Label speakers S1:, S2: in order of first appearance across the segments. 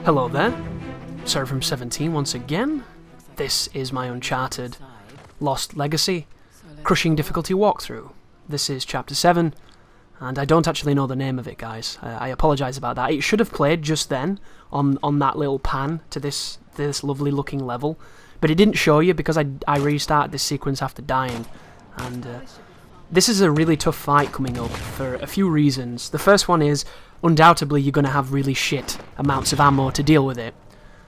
S1: Hello there, Sarah from 17 once again. This is my Uncharted Lost Legacy Crushing Difficulty walkthrough. This is Chapter 7, and I don't actually know the name of it, guys. I apologise about that. It should have played just then on that little pan to this lovely looking level, but it didn't show you because I restarted this sequence after dying, and this is a really tough fight coming up for a few reasons. The first one is, undoubtedly you're going to have really shit amounts of ammo to deal with it.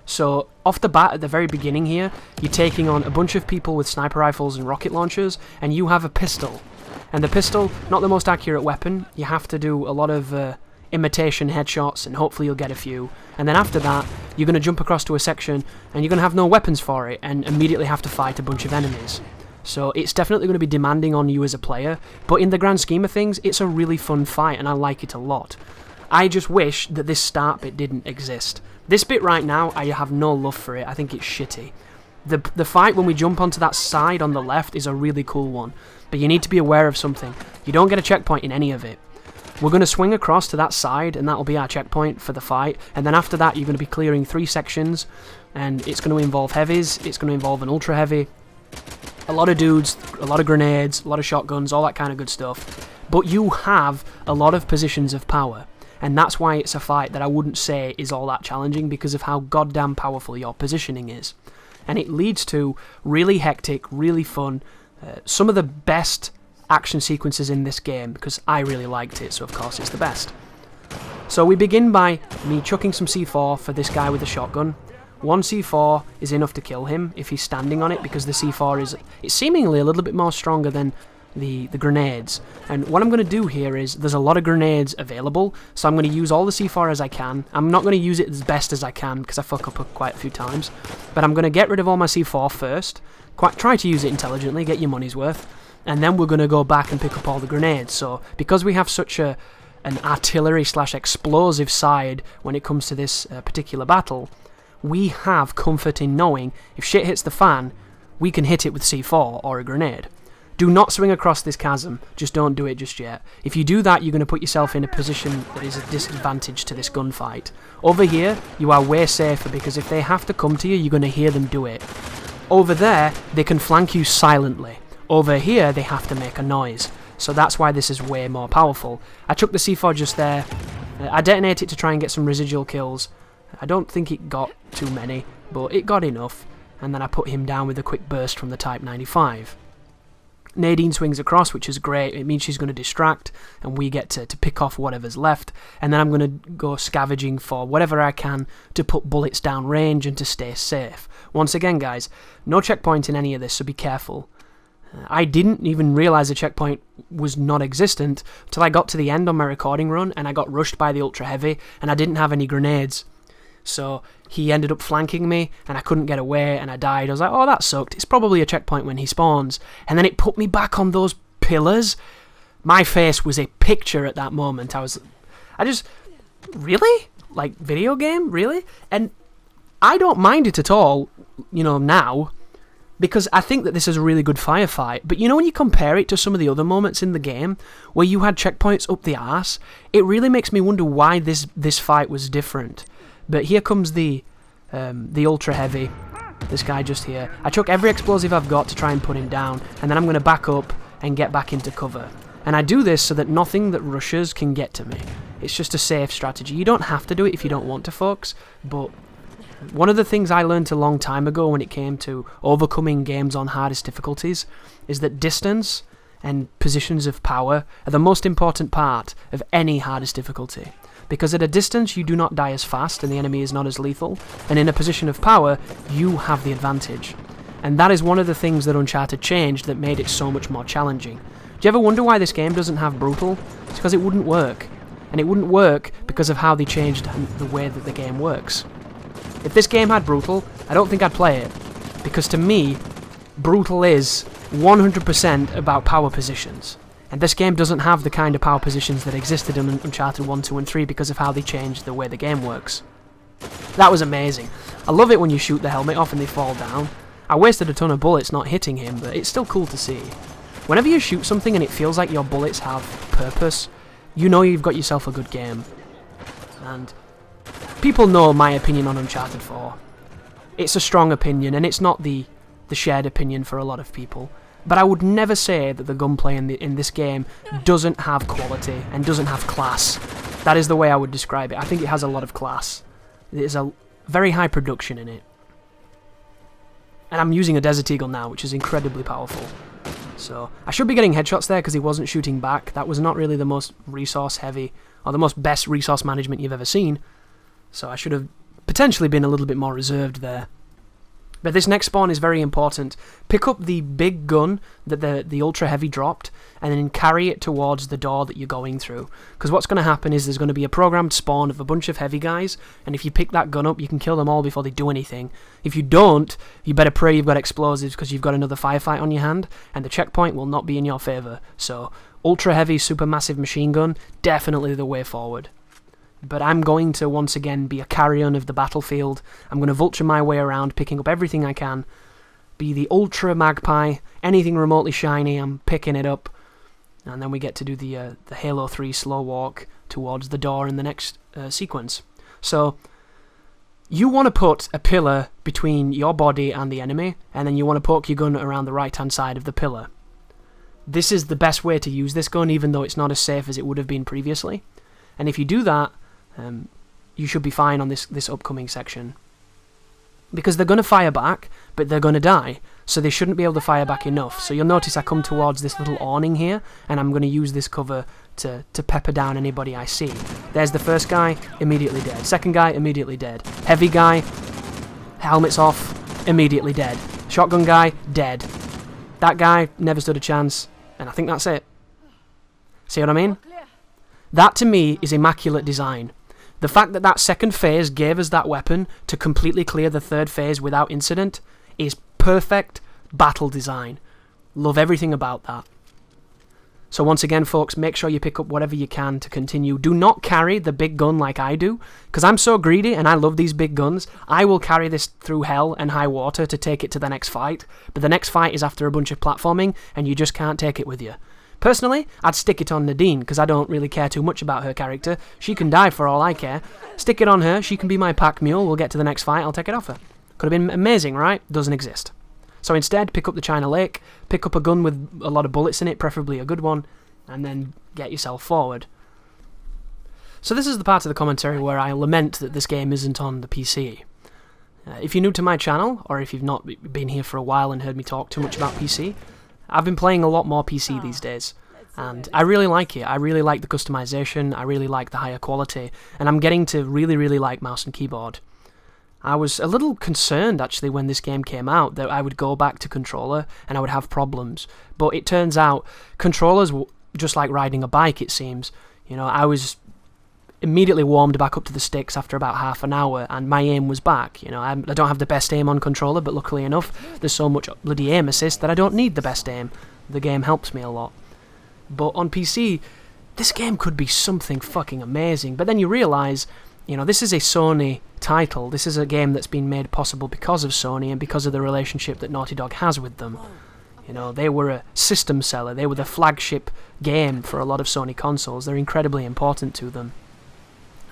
S1: So, off the bat, at the very beginning here, you're taking on a bunch of people with sniper rifles and rocket launchers, and you have a pistol. And the pistol, not the most accurate weapon, you have to do a lot of imitation headshots, and hopefully you'll get a few. And then after that, you're going to jump across to a section, and you're going to have no weapons for it, and immediately have to fight a bunch of enemies. So it's definitely going to be demanding on you as a player, but in the grand scheme of things, it's a really fun fight, and I like it a lot. I just wish that this start bit didn't exist. This bit right now, I have no love for it. I think it's shitty. The fight when we jump onto that side on the left is a really cool one, but you need to be aware of something. You don't get a checkpoint in any of it. We're going to swing across to that side, and that'll be our checkpoint for the fight, and then after that you're going to be clearing 3 sections, and it's going to involve heavies, it's going to involve an ultra heavy, a lot of dudes, a lot of grenades, a lot of shotguns, all that kind of good stuff. But you have a lot of positions of power. And that's why it's a fight that I wouldn't say is all that challenging, because of how goddamn powerful your positioning is. And it leads to really hectic, really fun, some of the best action sequences in this game, because I really liked it, so of course it's the best. So we begin by me chucking some C4 for this guy with the shotgun. 1 C4 is enough to kill him if he's standing on it, because the C4 it's seemingly a little bit more stronger than the grenades. And what I'm going to do here is, there's a lot of grenades available, so I'm going to use all the C4 as I can. I'm not going to use it as best as I can, because I fuck up quite a few times, but I'm going to get rid of all my C4 first, try to use it intelligently, get your money's worth, and then we're going to go back and pick up all the grenades. So, because we have such an artillery/explosive side when it comes to this particular battle, we have comfort in knowing if shit hits the fan, we can hit it with C4 or a grenade. Do not swing across this chasm, just don't do it just yet. If you do that, you're going to put yourself in a position that is a disadvantage to this gunfight. Over here, you are way safer, because if they have to come to you, you're going to hear them do it. Over there, they can flank you silently. Over here, they have to make a noise. So that's why this is way more powerful. I chucked the C4 just there. I detonated it to try and get some residual kills. I don't think it got too many, but it got enough. And then I put him down with a quick burst from the Type 95. Nadine swings across, which is great. It means she's going to distract, and we get to pick off whatever's left. And then I'm going to go scavenging for whatever I can to put bullets down range and to stay safe. Once again, guys, no checkpoint in any of this, so be careful. I didn't even realise the checkpoint was non-existent till I got to the end on my recording run, and I got rushed by the ultra heavy, and I didn't have any grenades. So he ended up flanking me, and I couldn't get away, and I died. I was like, oh, that sucked. It's probably a checkpoint when he spawns. And then it put me back on those pillars. My face was a picture at that moment. Really? Like, video game? Really? And I don't mind it at all, now, because I think that this is a really good firefight. But when you compare it to some of the other moments in the game, where you had checkpoints up the arse, it really makes me wonder why this fight was different. But here comes the ultra heavy, this guy just here. I chuck every explosive I've got to try and put him down, and then I'm going to back up and get back into cover. And I do this so that nothing that rushes can get to me. It's just a safe strategy. You don't have to do it if you don't want to, folks, but one of the things I learned a long time ago when it came to overcoming games on hardest difficulties is that distance and positions of power are the most important part of any hardest difficulty. Because at a distance you do not die as fast and the enemy is not as lethal, and in a position of power you have the advantage. And that is one of the things that Uncharted changed that made it so much more challenging. Do you ever wonder why this game doesn't have brutal? It's because it wouldn't work. And it wouldn't work because of how they changed the way that the game works. If this game had brutal, I don't think I'd play it. Because to me, brutal is 100% about power positions. And this game doesn't have the kind of power positions that existed in Uncharted 1, 2 and 3 because of how they changed the way the game works. That was amazing. I love it when you shoot the helmet off and they fall down. I wasted a ton of bullets not hitting him, but it's still cool to see. Whenever you shoot something and it feels like your bullets have purpose, you know you've got yourself a good game. And people know my opinion on Uncharted 4. It's a strong opinion, and it's not the shared opinion for a lot of people. But I would never say that the gunplay in this game doesn't have quality and doesn't have class. That is the way I would describe it. I think it has a lot of class. There's a very high production in it. And I'm using a Desert Eagle now, which is incredibly powerful. So I should be getting headshots there because he wasn't shooting back. That was not really the most resource heavy, or the most best resource management you've ever seen. So I should have potentially been a little bit more reserved there. But this next spawn is very important. Pick up the big gun that the Ultra Heavy dropped, and then carry it towards the door that you're going through. Because what's going to happen is there's going to be a programmed spawn of a bunch of heavy guys, and if you pick that gun up, you can kill them all before they do anything. If you don't, you better pray you've got explosives, because you've got another firefight on your hand, and the checkpoint will not be in your favour. So, Ultra Heavy Supermassive Machine Gun, definitely the way forward. But I'm going to once again be a carrion of the battlefield. I'm going to vulture my way around, picking up everything I can. Be the Ultra Magpie. Anything remotely shiny, I'm picking it up. And then we get to do the Halo 3 slow walk towards the door in the next sequence. So, you want to put a pillar between your body and the enemy, and then you want to poke your gun around the right-hand side of the pillar. This is the best way to use this gun, even though it's not as safe as it would have been previously. And if you do that, you should be fine on this upcoming section. Because they're going to fire back, but they're going to die, so they shouldn't be able to fire back enough. So you'll notice I come towards this little awning here, and I'm going to use this cover to pepper down anybody I see. There's the first guy, immediately dead. Second guy, immediately dead. Heavy guy, helmet's off, immediately dead. Shotgun guy, dead. That guy never stood a chance, and I think that's it. See what I mean? That to me is immaculate design. The fact that that second phase gave us that weapon to completely clear the third phase without incident is perfect battle design. Love everything about that. So once again, folks, make sure you pick up whatever you can to continue. Do not carry the big gun like I do, because I'm so greedy and I love these big guns. I will carry this through hell and high water to take it to the next fight, but the next fight is after a bunch of platforming and you just can't take it with you. Personally, I'd stick it on Nadine, because I don't really care too much about her character. She can die for all I care. Stick it on her, she can be my pack mule, we'll get to the next fight, I'll take it off her. Could have been amazing, right? Doesn't exist. So instead, pick up the China Lake, pick up a gun with a lot of bullets in it, preferably a good one, and then get yourself forward. So this is the part of the commentary where I lament that this game isn't on the PC. If you're new to my channel, or if you've not been here for a while and heard me talk too much about PC, I've been playing a lot more PC these days, and I really like it. I really like the customization, I really like the higher quality, and I'm getting to really, really like mouse and keyboard. I was a little concerned, actually, when this game came out, that I would go back to controller and I would have problems, but it turns out controllers, just like riding a bike, it seems. You know, I was immediately warmed back up to the sticks after about half an hour, and my aim was back. You know, I don't have the best aim on controller, but luckily enough, there's so much bloody aim assist that I don't need the best aim. The game helps me a lot. But on PC, this game could be something fucking amazing. But then you realise, you know, this is a Sony title. This is a game that's been made possible because of Sony and because of the relationship that Naughty Dog has with them. You know, they were a system seller. They were the flagship game for a lot of Sony consoles. They're incredibly important to them.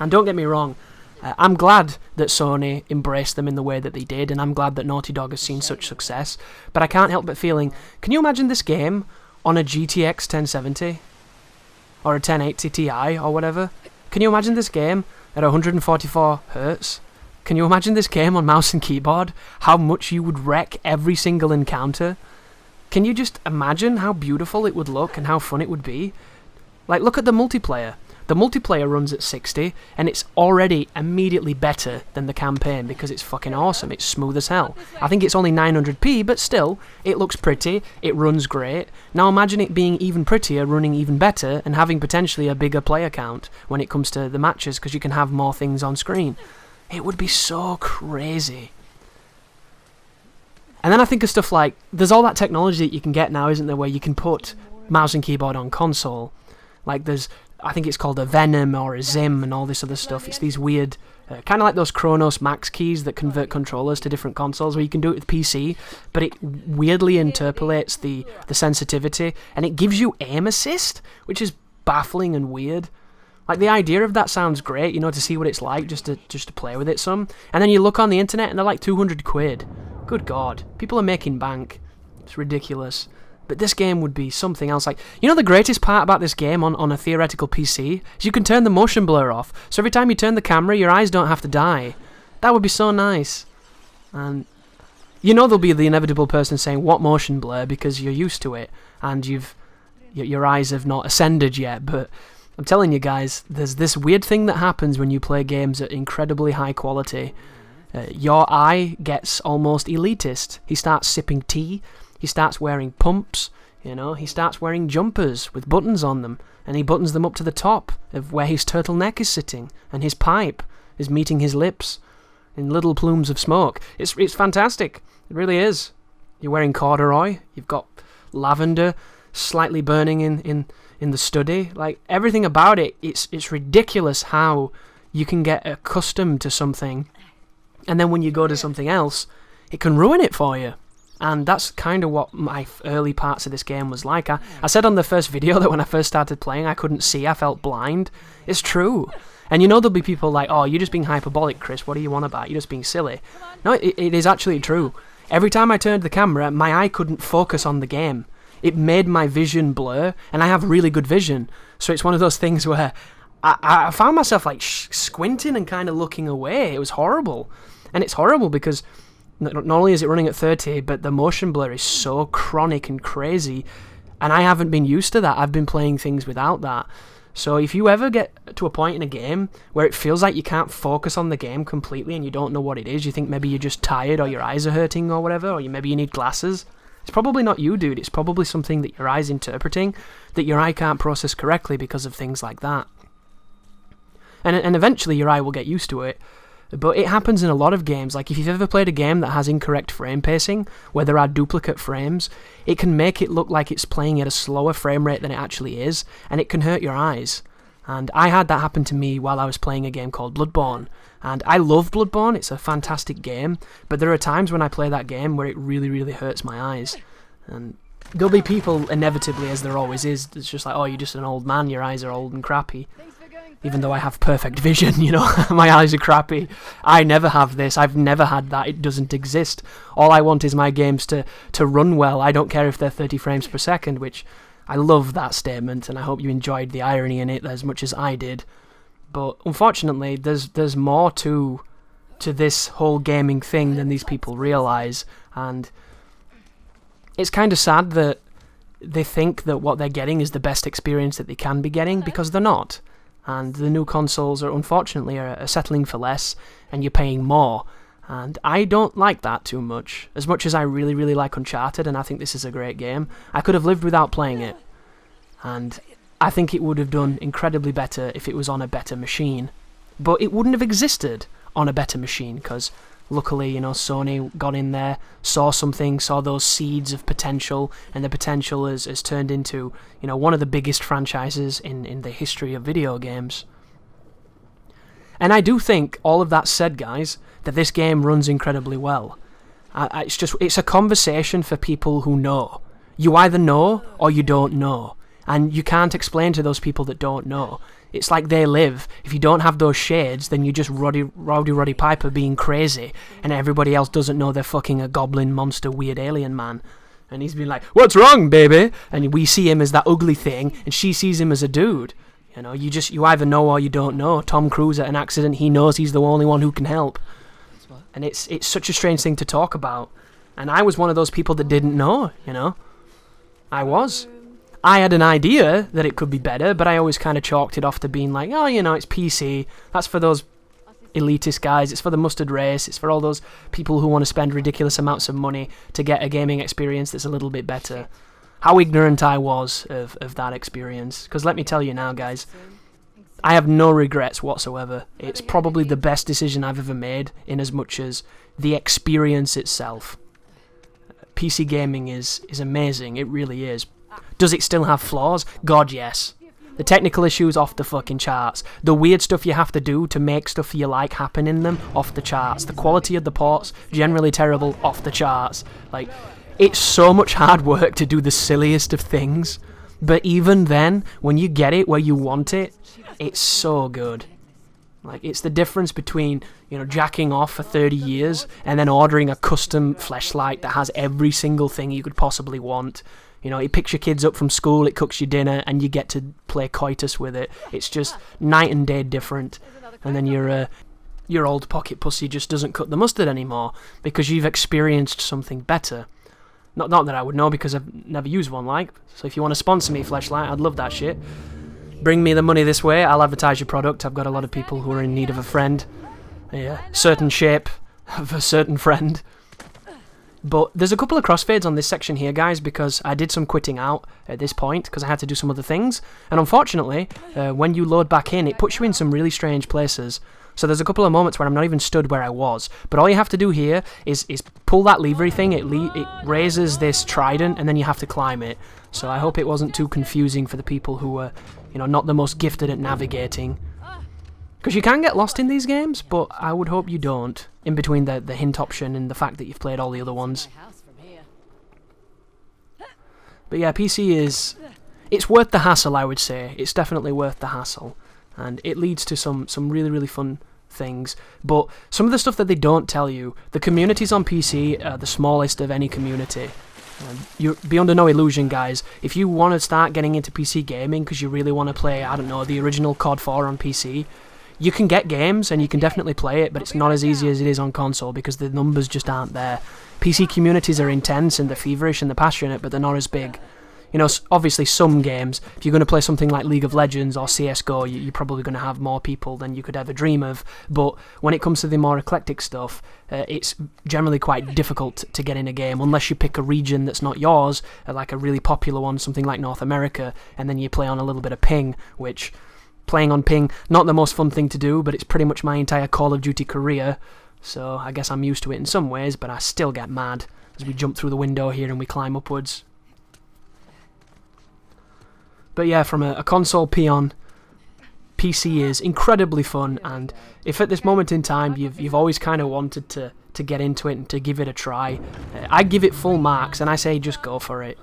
S1: And don't get me wrong, I'm glad that Sony embraced them in the way that they did, and I'm glad that Naughty Dog has seen such success, but I can't help but feeling, can you imagine this game on a GTX 1070? Or a 1080 Ti, or whatever? Can you imagine this game at 144 Hz? Can you imagine this game on mouse and keyboard? How much you would wreck every single encounter? Can you just imagine how beautiful it would look and how fun it would be? Like, look at the multiplayer. The multiplayer runs at 60, and it's already immediately better than the campaign because it's fucking awesome. It's smooth as hell. I think it's only 900p, but still, it looks pretty, it runs great. Now imagine it being even prettier, running even better, and having potentially a bigger player count when it comes to the matches, because you can have more things on screen. It would be so crazy. And then I think of stuff like, there's all that technology that you can get now, isn't there, where you can put mouse and keyboard on console. Like there's, I think it's called a Venom or a Zim and all this other stuff. It's these weird, kind of like those Chronos Max keys that convert controllers to different consoles, where you can do it with PC, but it weirdly interpolates the sensitivity, and it gives you aim assist, which is baffling and weird. Like, the idea of that sounds great, you know, to see what it's like, just to play with it some. And then you look on the internet and they're like 200 quid. Good God. People are making bank. It's ridiculous. But this game would be something else. Like, you know, the greatest part about this game on a theoretical PC is you can turn the motion blur off. So every time you turn the camera, your eyes don't have to die. That would be so nice. And you know there'll be the inevitable person saying, what motion blur? Because you're used to it. And your eyes have not ascended yet. But I'm telling you guys, there's this weird thing that happens when you play games at incredibly high quality. Your eye gets almost elitist. He starts sipping tea. He starts wearing pumps, you know, he starts wearing jumpers with buttons on them, and he buttons them up to the top of where his turtleneck is sitting, and his pipe is meeting his lips in little plumes of smoke. It's fantastic. It really is. You're wearing corduroy, you've got lavender slightly burning in the study. Like, everything about it, it's ridiculous how you can get accustomed to something, and then when you go to something else, it can ruin it for you. And that's kind of what my early parts of this game was like. I said on the first video that when I first started playing, I couldn't see, I felt blind. It's true. And you know there'll be people like, oh, you're just being hyperbolic, Chris, what do you want about? You're just being silly. No, it is actually true. Every time I turned the camera, my eye couldn't focus on the game. It made my vision blur, and I have really good vision. So it's one of those things where I found myself like squinting and kind of looking away. It was horrible. And it's horrible because not only is it running at 30, but the motion blur is so chronic and crazy, and I haven't been used to that. I've been playing things without that. So if you ever get to a point in a game where it feels like you can't focus on the game completely and you don't know what it is, you think maybe you're just tired or your eyes are hurting or whatever, or maybe you need glasses, it's probably not you, dude. It's probably something that your eye's interpreting that your eye can't process correctly because of things like that. And eventually your eye will get used to it. But it happens in a lot of games. Like, if you've ever played a game that has incorrect frame pacing, where there are duplicate frames, it can make it look like it's playing at a slower frame rate than it actually is, and it can hurt your eyes. And I had that happen to me while I was playing a game called Bloodborne. And I love Bloodborne, it's a fantastic game, but there are times when I play that game where it really, really hurts my eyes. And there'll be people, inevitably, as there always is, it's just like, oh, you're just an old man, your eyes are old and crappy. Even though I have perfect vision, you know, my eyes are crappy. I never have this. I've never had that. It doesn't exist. All I want is my games to run well. I don't care if they're 30 frames per second, which I love that statement, and I hope you enjoyed the irony in it as much as I did. But unfortunately, there's more to this whole gaming thing than these people realise, and it's kind of sad that they think that what they're getting is the best experience that they can be getting, because they're not. And the new consoles are unfortunately settling for less, and you're paying more. And I don't like that too much. As much as I really, really like Uncharted, and I think this is a great game, I could have lived without playing it. And I think it would have done incredibly better if it was on a better machine. But it wouldn't have existed on a better machine, because luckily, you know, Sony got in there, saw something, saw those seeds of potential, and the potential has turned into, you know, one of the biggest franchises in the history of video games. And I do think, all of that said, guys, that this game runs incredibly well. It's a conversation for people who know. You either know or you don't know. And you can't explain to those people that don't know. It's like they live. If you don't have those shades, then you're just Roddy Piper being crazy, and everybody else doesn't know they're fucking a goblin monster weird alien man. And he's been like, what's wrong, baby? And we see him as that ugly thing, and she sees him as a dude. You know, you either know or you don't know. Tom Cruise at an accident, he knows he's the only one who can help. And it's such a strange thing to talk about. And I was one of those people that didn't know, you know. I had an idea that it could be better, but I always kind of chalked it off to being like, oh, you know, it's PC. That's for those elitist guys. It's for the mustard race. It's for all those people who want to spend ridiculous amounts of money to get a gaming experience that's a little bit better. How ignorant I was of that experience. Because let me tell you now, guys, I have no regrets whatsoever. It's probably the best decision I've ever made, in as much as the experience itself. PC gaming is amazing. It really is. Does it still have flaws? God, yes. The technical issues, off the fucking charts. The weird stuff you have to do to make stuff you like happen in them, off the charts. The quality of the ports, generally terrible, off the charts. Like, it's so much hard work to do the silliest of things, But even then, when you get it where you want it, it's so good. Like, it's the difference between, you know, jacking off for 30 years and then ordering a custom fleshlight that has every single thing you could possibly want. You know, it picks your kids up from school, it cooks your dinner, and you get to play coitus with it. It's just night and day different. And then your old pocket pussy just doesn't cut the mustard anymore because you've experienced something better. Not that I would know because I've never used one like. So if you want to sponsor me, Fleshlight, I'd love that shit. Bring me the money this way, I'll advertise your product. I've got a lot of people who are in need of a friend. A certain shape of a certain friend. But there's a couple of crossfades on this section here, guys, because I did some quitting out at this point because I had to do some other things. And unfortunately, when you load back in, it puts you in some really strange places. So there's a couple of moments where I'm not even stood where I was. But all you have to do here is pull that levery thing, it raises this trident, and then you have to climb it. So I hope it wasn't too confusing for the people who were, you know, not the most gifted at navigating. Because you can get lost in these games, but I would hope you don't, in between the hint option and the fact that you've played all the other ones. But yeah, PC it's worth the hassle, I would say. It's definitely worth the hassle. And it leads to some really, really fun things. But some of the stuff that they don't tell you, the communities on PC are the smallest of any community. You be under no illusion, guys. If you want to start getting into PC gaming because you really want to play, I don't know, the original COD 4 on PC, you can get games and you can definitely play it, but it's not as easy as it is on console because the numbers just aren't there. PC communities are intense and they're feverish and they're passionate, but they're not as big. You know, obviously some games, if you're going to play something like League of Legends or CSGO, you're probably going to have more people than you could ever dream of. But when it comes to the more eclectic stuff, it's generally quite difficult to get in a game, unless you pick a region that's not yours, like a really popular one, something like North America, and then you play on a little bit of ping, which, playing on ping, not the most fun thing to do, but it's pretty much my entire Call of Duty career, so I guess I'm used to it in some ways, but I still get mad as we jump through the window here and we climb upwards. But yeah, from a console peon, PC is incredibly fun, and if at this moment in time you've always kind of wanted to get into it and to give it a try, I give it full marks and I say just go for it,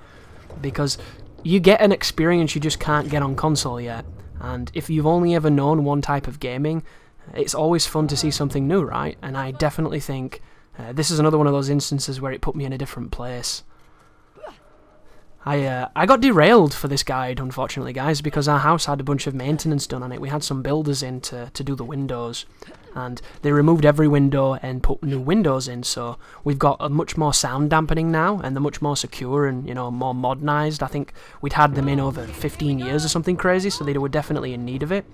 S1: because you get an experience you just can't get on console yet, and if you've only ever known one type of gaming, it's always fun to see something new, right? And I definitely think this is another one of those instances where it put me in a different place. I got derailed for this guide, unfortunately, guys, because our house had a bunch of maintenance done on it. We had some builders in to do the windows, and they removed every window and put new windows in, so we've got a much more sound dampening now, and they're much more secure and, you know, more modernised. I think we'd had them in over 15 years or something crazy, so they were definitely in need of it.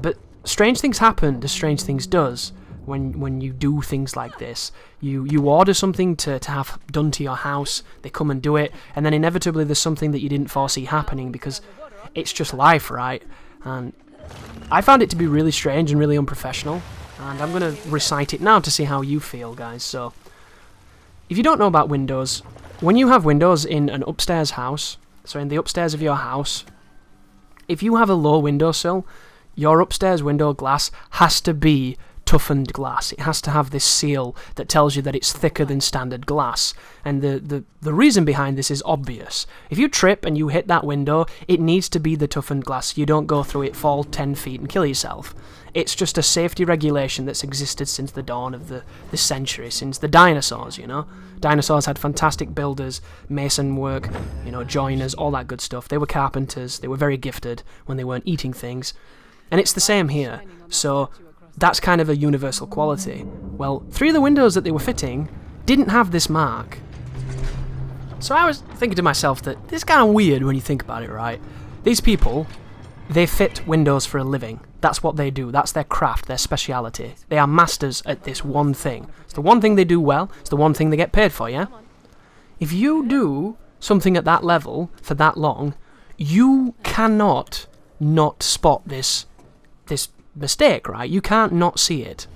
S1: But strange things happen, as strange things does. When you do things like this, you order something to have done to your house, they come and do it, and then inevitably there's something that you didn't foresee happening, because it's just life, right? And I found it to be really strange and really unprofessional, and I'm going to recite it now to see how you feel, guys. So, if you don't know about windows, when you have windows in an upstairs house, so in the upstairs of your house, if you have a low windowsill, your upstairs window glass has to be toughened glass. It has to have this seal that tells you that it's thicker than standard glass. And the reason behind this is obvious. If you trip and you hit that window, it needs to be the toughened glass. You don't go through it, fall 10 feet and kill yourself. It's just a safety regulation that's existed since the dawn of the century, since the dinosaurs, you know. Dinosaurs had fantastic builders, mason work, you know, joiners, all that good stuff. They were carpenters. They were very gifted when they weren't eating things. And it's the same here. So that's kind of a universal quality. Well, 3 of the windows that they were fitting didn't have this mark. So I was thinking to myself that this is kind of weird when you think about it, right? These people, they fit windows for a living. That's what they do. That's their craft, their speciality. They are masters at this one thing. It's the one thing they do well. It's the one thing they get paid for, yeah? If you do something at that level for that long, you cannot not spot this mistake, right? You can't not see it.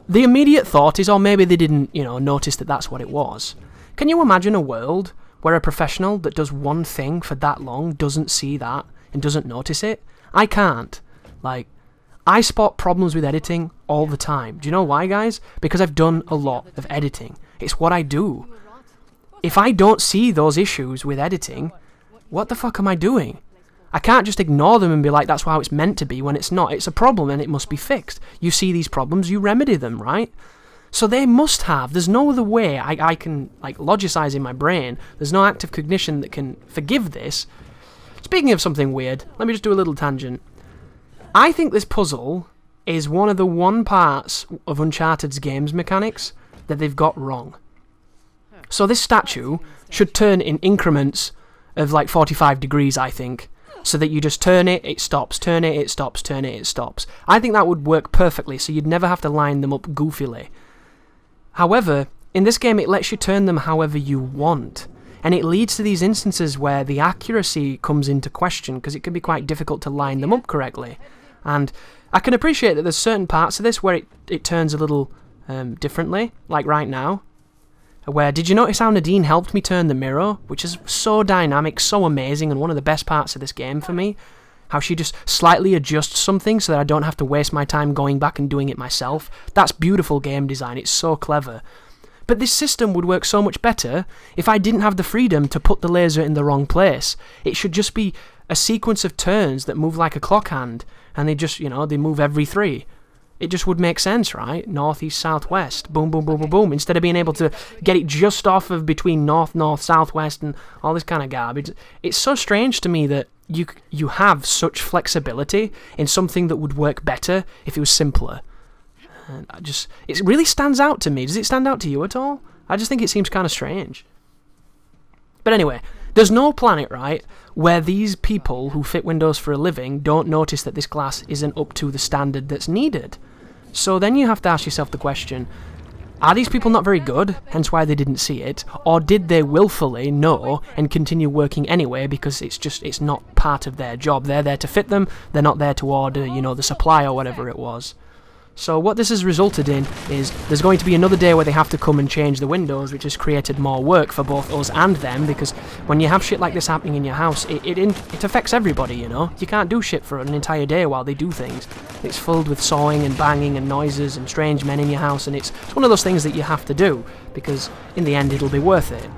S1: The immediate thought is, oh, maybe they didn't, you know, notice that that's what it was. Can you imagine a world where a professional that does one thing for that long doesn't see that and doesn't notice it? I can't. Like, I spot problems with editing all the time. Do you know why, guys? Because I've done a lot of editing. It's what I do. if I don't see those issues with editing, what the fuck am I doing? I can't just ignore them and be like, that's how it's meant to be, when it's not. It's a problem and it must be fixed. You see these problems, you remedy them, right? So they must have. There's no other way I can, like, logicize in my brain. There's no active cognition that can forgive this. Speaking of something weird, let me just do a little tangent. I think this puzzle is one of the parts of Uncharted's games mechanics that they've got wrong. So this statue should turn in increments of like 45 degrees, I think, so that you just turn it, it stops, turn it, it stops, turn it, it stops. I think that would work perfectly, so you'd never have to line them up goofily. However, in this game it lets you turn them however you want, and it leads to these instances where the accuracy comes into question, because it can be quite difficult to line them up correctly. And I can appreciate that there's certain parts of this where it turns a little differently, like right now. Where, did you notice how Nadine helped me turn the mirror? Which is so dynamic, so amazing, and one of the best parts of this game for me. How she just slightly adjusts something so that I don't have to waste my time going back and doing it myself. That's beautiful game design, it's so clever. But this system would work so much better if I didn't have the freedom to put the laser in the wrong place. It should just be a sequence of turns that move like a clock hand, and they just, they move every 3. It just would make sense, right? North, east, south, west. Boom, boom, boom, boom, boom. Instead of being able to get it just off of between north, south, west, and all this kind of garbage. It's so strange to me that you have such flexibility in something that would work better if it was simpler. And it really stands out to me. Does it stand out to you at all? I just think it seems kind of strange. But anyway, there's no planet, right, where these people who fit windows for a living don't notice that this glass isn't up to the standard that's needed. So then you have to ask yourself the question, are these people not very good, hence why they didn't see it, or did they willfully know and continue working anyway because it's not part of their job? They're there to fit them, they're not there to order, the supply or whatever it was. So what this has resulted in is there's going to be another day where they have to come and change the windows, which has created more work for both us and them, because when you have shit like this happening in your house, it affects everybody, You can't do shit for an entire day while they do things. It's filled with sawing and banging and noises and strange men in your house, and it's one of those things that you have to do, because in the end it'll be worth it.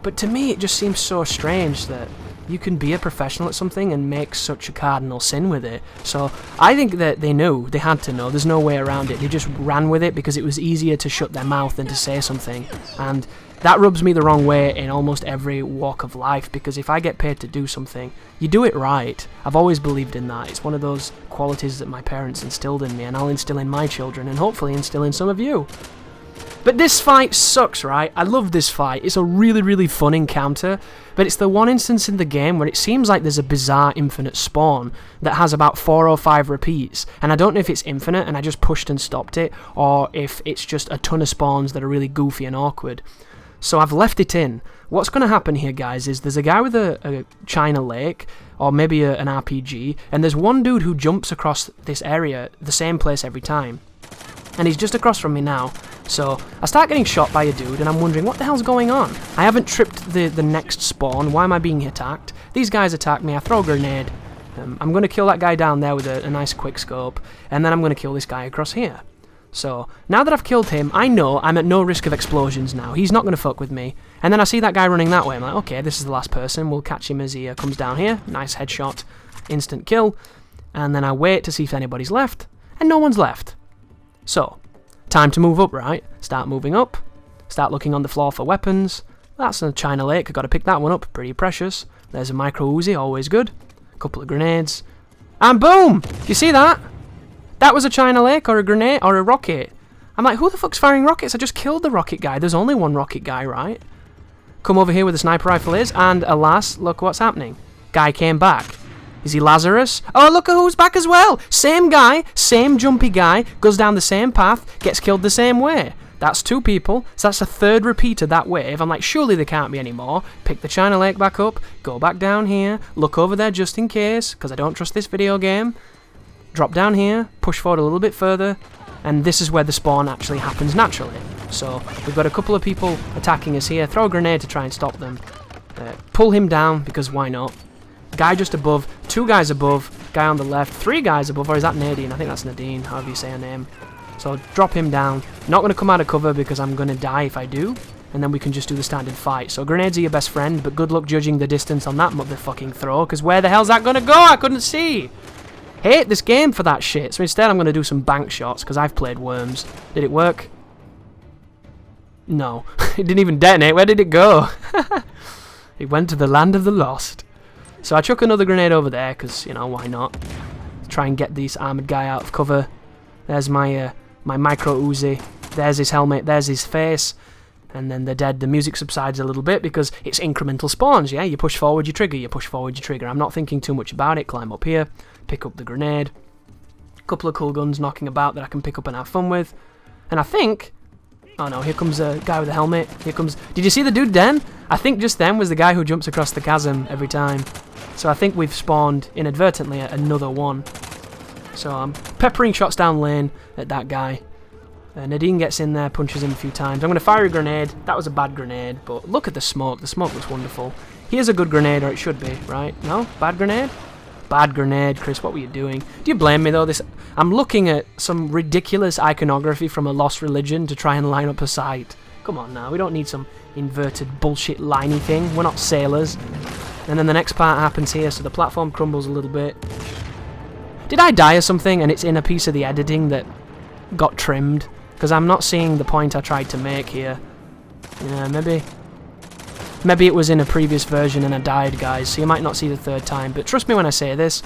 S1: But to me it just seems so strange that you can be a professional at something and make such a cardinal sin with it. So I think that they knew, they had to know, there's no way around it. They just ran with it because it was easier to shut their mouth than to say something. And that rubs me the wrong way in almost every walk of life, because if I get paid to do something, you do it right. I've always believed in that. It's one of those qualities that my parents instilled in me, and I'll instill in my children, and hopefully instill in some of you. But this fight sucks, right? I love this fight. It's a really, really fun encounter, but it's the one instance in the game where it seems like there's a bizarre infinite spawn that has about 4 or 5 repeats, and I don't know if it's infinite and I just pushed and stopped it, or if it's just a ton of spawns that are really goofy and awkward. So I've left it in. What's going to happen here, guys, is there's a guy with a China Lake, or maybe an RPG, and there's one dude who jumps across this area, the same place every time. And he's just across from me now. So I start getting shot by a dude, and I'm wondering what the hell's going on. I haven't tripped the next spawn. Why am I being attacked? These guys attack me. I throw a grenade. I'm going to kill that guy down there with a nice quick scope, and then I'm going to kill this guy across here. So now that I've killed him, I know I'm at no risk of explosions now. He's not going to fuck with me. And then I see that guy running that way. I'm like, okay, this is the last person. We'll catch him as he comes down here. Nice headshot. Instant kill. And then I wait to see if anybody's left, and no one's left. So, time to move up, right? Start moving up. Start looking on the floor for weapons. That's a China Lake. I've got to pick that one up. Pretty precious. There's a micro Uzi. Always good. A couple of grenades. And boom! You see that? That was a China Lake or a grenade or a rocket. I'm like, who the fuck's firing rockets? I just killed the rocket guy. There's only one rocket guy, right? Come over here where the sniper rifle is, and alas, look what's happening. Guy came back. Is he Lazarus? Oh, look at who's back as well! Same guy, same jumpy guy, goes down the same path, gets killed the same way. That's 2 people, so that's a 3rd repeat of that wave. I'm like, surely there can't be any more. Pick the China Lake back up, go back down here, look over there just in case, because I don't trust this video game. Drop down here, push forward a little bit further, and this is where the spawn actually happens naturally. So, we've got a couple of people attacking us here. Throw a grenade to try and stop them. Pull him down, because why not? Guy just above, 2 guys above, guy on the left, 3 guys above, or is that Nadine? I think that's Nadine, however you say her name. So drop him down. Not going to come out of cover because I'm going to die if I do. and then we can just do the standard fight. So grenades are your best friend, but good luck judging the distance on that motherfucking throw, because where the hell's that gonna go? I couldn't see. Hate this game for that shit. So instead I'm gonna do some bank shots, because I've played Worms. Did it work? No. It didn't even detonate. Where did it go? It went to the land of the lost. So I chuck another grenade over there, because, you know, why not? Try and get this armoured guy out of cover. There's my my micro Uzi. There's his helmet. There's his face. And then they're dead. The music subsides a little bit because it's incremental spawns, yeah? You push forward, you trigger. You push forward, you trigger. I'm not thinking too much about it. Climb up here. Pick up the grenade. A couple of cool guns knocking about that I can pick up and have fun with. And I think... Oh no, here comes a guy with a helmet. Here comes... Did you see the dude then? I think just then was the guy who jumps across the chasm every time. So I think we've spawned, inadvertently, another one. So I'm peppering shots down lane at that guy. Nadine gets in there, punches him a few times. I'm going to fire a grenade. That was a bad grenade, but look at the smoke. The smoke looks wonderful. Here's a good grenade, or it should be, right? No? Bad grenade? Bad grenade, Chris. What were you doing? Do you blame me, though? I'm looking at some ridiculous iconography from a lost religion to try and line up a site. Come on now. We don't need some inverted bullshit liney thing. We're not sailors. And then the next part happens here, so the platform crumbles a little bit. Did I die or something, and it's in a piece of the editing that got trimmed? Because I'm not seeing the point I tried to make here. Yeah, maybe it was in a previous version and I died, guys, so you might not see the third time. But trust me when I say this,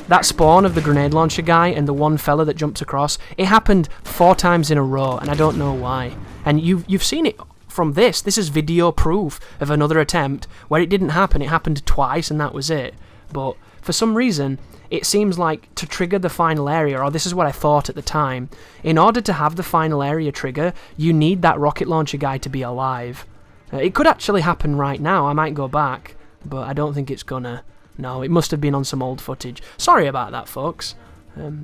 S1: that spawn of the grenade launcher guy and the one fella that jumps across, it happened 4 times in a row, and I don't know why. And you've seen it from this. This is video proof of another attempt where it didn't happen. It happened twice and that was it. But for some reason, it seems like to trigger the final area, or this is what I thought at the time, in order to have the final area trigger, you need that rocket launcher guy to be alive. It could actually happen right now. I might go back, but I don't think it's gonna. No, it must have been on some old footage. Sorry about that, folks.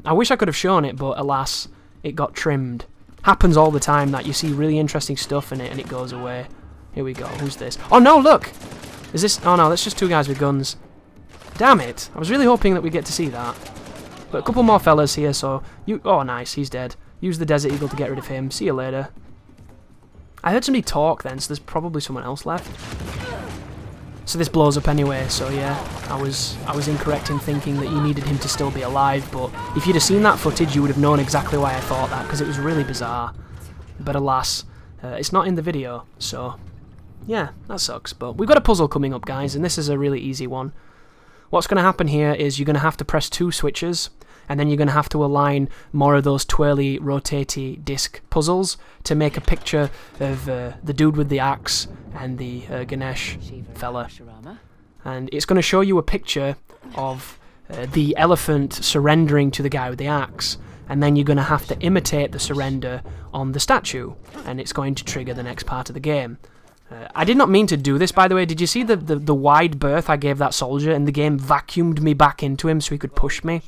S1: I wish I could have shown it, but alas, it got trimmed. Happens all the time that you see really interesting stuff in it and it goes away. Here we go. Who's this? Oh no, look! Is this... Oh no, that's just 2 guys with guns. Damn it! I was really hoping that we'd get to see that. But a couple more fellas here, so... Oh, nice, he's dead. Use the Desert Eagle to get rid of him. See you later. I heard somebody talk then, so there's probably someone else left. So this blows up anyway, so yeah. I was incorrect in thinking that you needed him to still be alive, but if you'd have seen that footage, you would have known exactly why I thought that, because it was really bizarre. But alas, it's not in the video, so... Yeah, that sucks, but we've got a puzzle coming up, guys, and this is a really easy one. What's going to happen here is you're going to have to press 2 switches, and then you're going to have to align more of those twirly, rotatey disc puzzles to make a picture of the dude with the axe and the Ganesh fella. And it's going to show you a picture of the elephant surrendering to the guy with the axe, and then you're going to have to imitate the surrender on the statue, and it's going to trigger the next part of the game. I did not mean to do this, by the way. Did you see the wide berth I gave that soldier, and the game vacuumed me back into him so he could push me?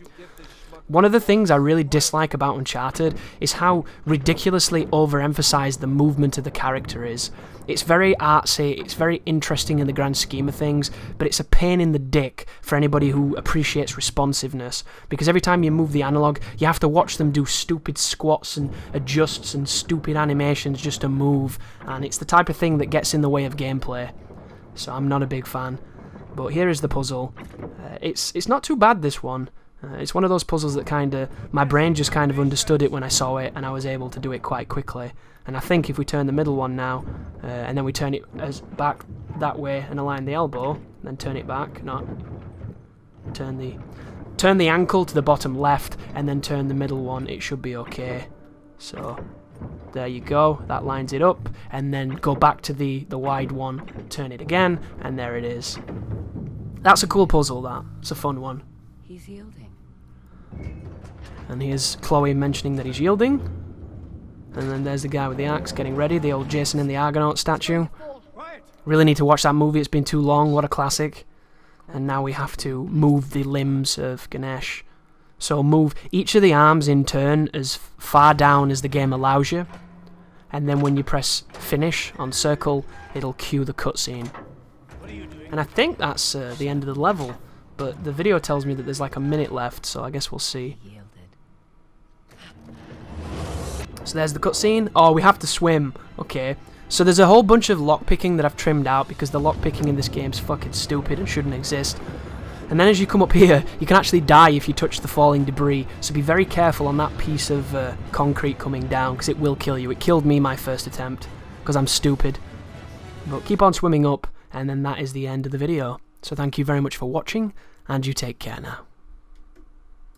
S1: One of the things I really dislike about Uncharted is how ridiculously overemphasized the movement of the character is. It's very artsy, it's very interesting in the grand scheme of things, but it's a pain in the dick for anybody who appreciates responsiveness, because every time you move the analog, you have to watch them do stupid squats and adjusts and stupid animations just to move, and it's the type of thing that gets in the way of gameplay. So I'm not a big fan. But here is the puzzle. It's not too bad, this one. It's one of those puzzles that my brain just kind of understood it when I saw it, and I was able to do it quite quickly. And I think if we turn the middle one now, and then we turn it back that way and align the elbow, then turn it back, turn the ankle to the bottom left, and then turn the middle one, it should be okay. So, there you go, that lines it up, and then go back to the wide one, turn it again, and there it is. That's a cool puzzle, that. It's a fun one.
S2: He's yielding.
S1: And here's Chloe mentioning that he's yielding. And then there's the guy with the axe getting ready, the old Jason and the Argonaut statue. Really need to watch that movie, it's been too long, what a classic. And now we have to move the limbs of Ganesh. So move each of the arms in turn as far down as the game allows you. And then when you press finish on circle, it'll cue the cutscene. And I think that's the end of the level. But the video tells me that there's like a minute left, so I guess we'll see. So there's the cutscene. Oh, we have to swim. Okay. So there's a whole bunch of lockpicking that I've trimmed out because the lockpicking in this game is fucking stupid and shouldn't exist. And then as you come up here, you can actually die if you touch the falling debris, so be very careful on that piece of concrete coming down, because it will kill you. It killed me my first attempt, because I'm stupid. But keep on swimming up, and then that is the end of the video. So thank you very much for watching, and you take care now.